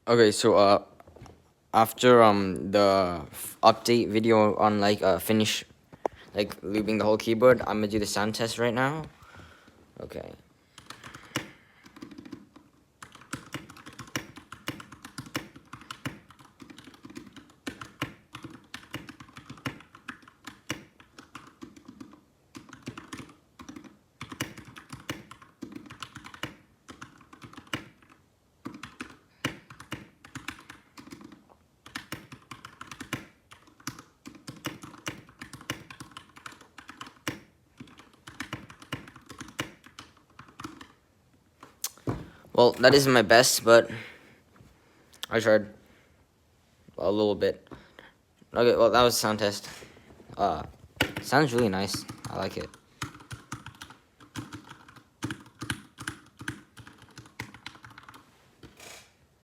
Okay, so after the update video on finish looping the whole keyboard, I'm gonna do the sound test right now. Okay. Well, that isn't my best, but I tried a little bit. Okay, well that was sound test. Sounds really nice. I like it.